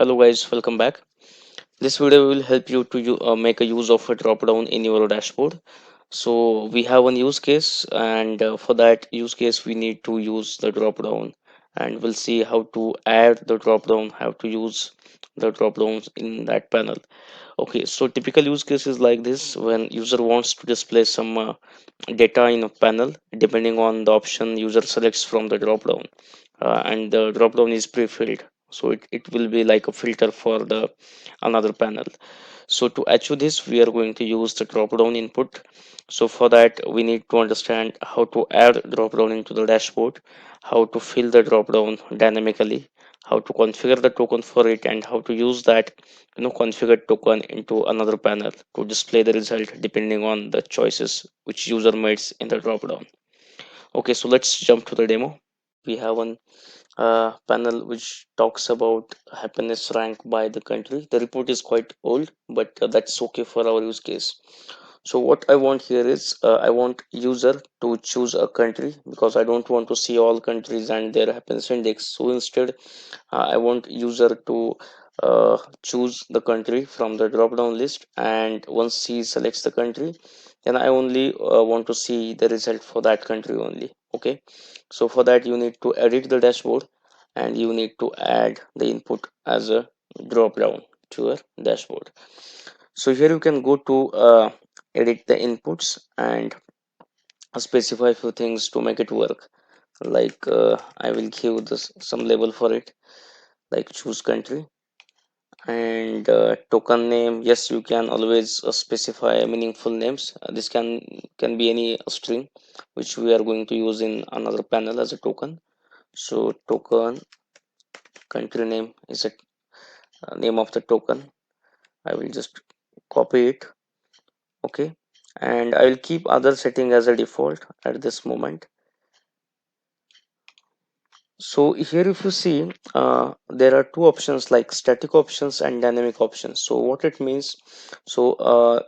Hello guys, welcome back. This video will help you to make a use of a drop down in your dashboard. So we have one use case, and for that use case we need to use the drop down, and we'll see how to add the drop down, how to use the drop downs in that panel. Okay, so typical use case is like this: when user wants to display some data in a panel, depending on the option user selects from the drop down, and the drop down is pre-filled, so it will be like a filter for the another panel. So to achieve this we are going to use the drop down input. So for that we need to understand how to add drop down into the dashboard, how to fill the drop down dynamically, how to configure the token for it, and how to use that configured token into another panel to display the result depending on the choices which user makes in the drop down. Okay, so let's jump to the demo. We have one panel which talks about happiness rank by the country. The report is quite old, but that's okay for our use case. So what I want here is I want user to choose a country because I don't want to see all countries and their happiness index. So instead, I want user to choose the country from the drop down list, and once he selects the country, then I only want to see the result for that country only. Okay, so for that you need to edit the dashboard, and you need to add the input as a drop down to your dashboard. So here you can go to edit the inputs and specify few things to make it work. Like I will give this some label for it, like choose country, and token name. Yes, you can always specify meaningful names. This can be any string which we are going to use in another panel as a token. So token country name is a name of the token. I will just copy it. Okay, and I will keep other setting as a default at this moment. So here if you see, there are two options like static options and dynamic options. So what it means, so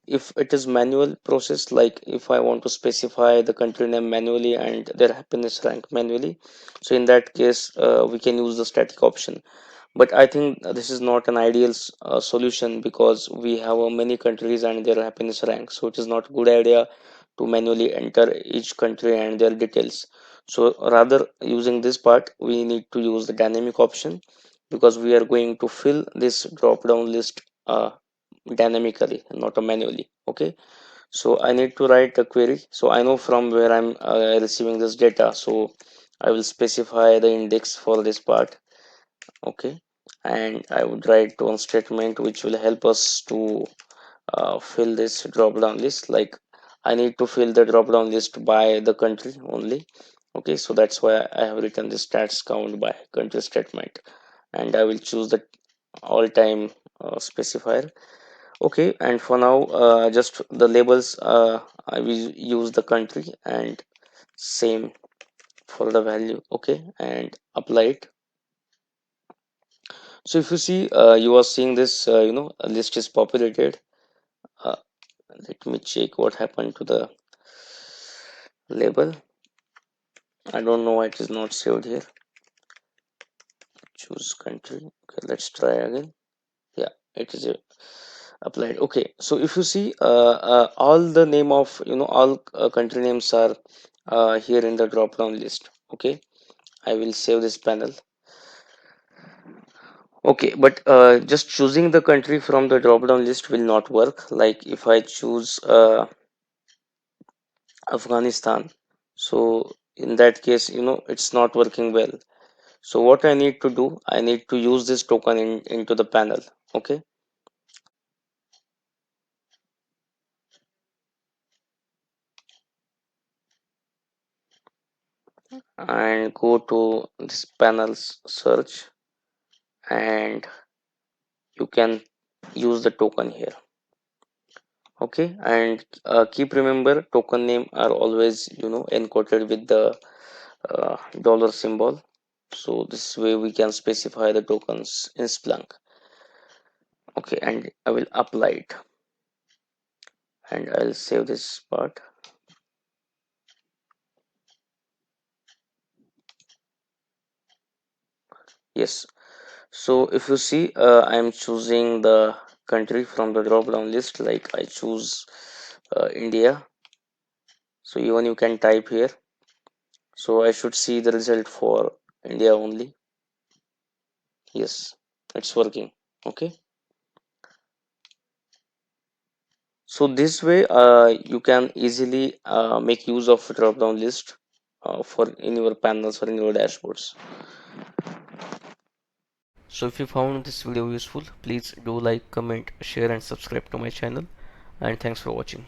if it is manual process, like if I want to specify the country name manually and their happiness rank manually, so in that case we can use the static option. But I think this is not an ideal solution because we have many countries and their happiness rank, so it is not a good idea to manually enter each country and their details. So rather using this part we need to use the dynamic option, because we are going to fill this drop down list dynamically, not manually. Okay, so I need to write a query, so I know from where I'm receiving this data, so I will specify the index for this part. Okay, and I would write one statement which will help us to fill this drop down list. Like I need to fill the drop down list by the country only. Okay, so that's why I have written this stats count by country statement, and I will choose the all time specifier. Okay, and for now just the labels, I will use the country and same for the value. Okay, and apply it. So if you see, you are seeing this, a list is populated. uh, Let me check what happened to the label. I don't know why it is not saved here. Choose country. Okay, let's try again. Yeah, it is applied. Okay, so if you see, all the name of all country names are here in the drop down list. Okay, I will save this panel. Okay, but just choosing the country from the drop down list will not work. Like if I choose Afghanistan, so in that case it's not working well. So what I need to do, I need to use this token into the panel. Okay, and go to this panels search, and you can use the token here. Okay, and keep remember token name are always encoded with the dollar symbol. So this way we can specify the tokens in Splunk. Okay, and I will apply it, and I'll save this part. Yes, So if you see, I'm choosing the country from the drop down list, like I choose India. So even you can type here. So I should see the result for India only. Yes, it's working. Okay. So this way, you can easily make use of a drop down list for in your panels or in your dashboards. So if you found this video useful, please do like, comment, share and subscribe to my channel, and thanks for watching.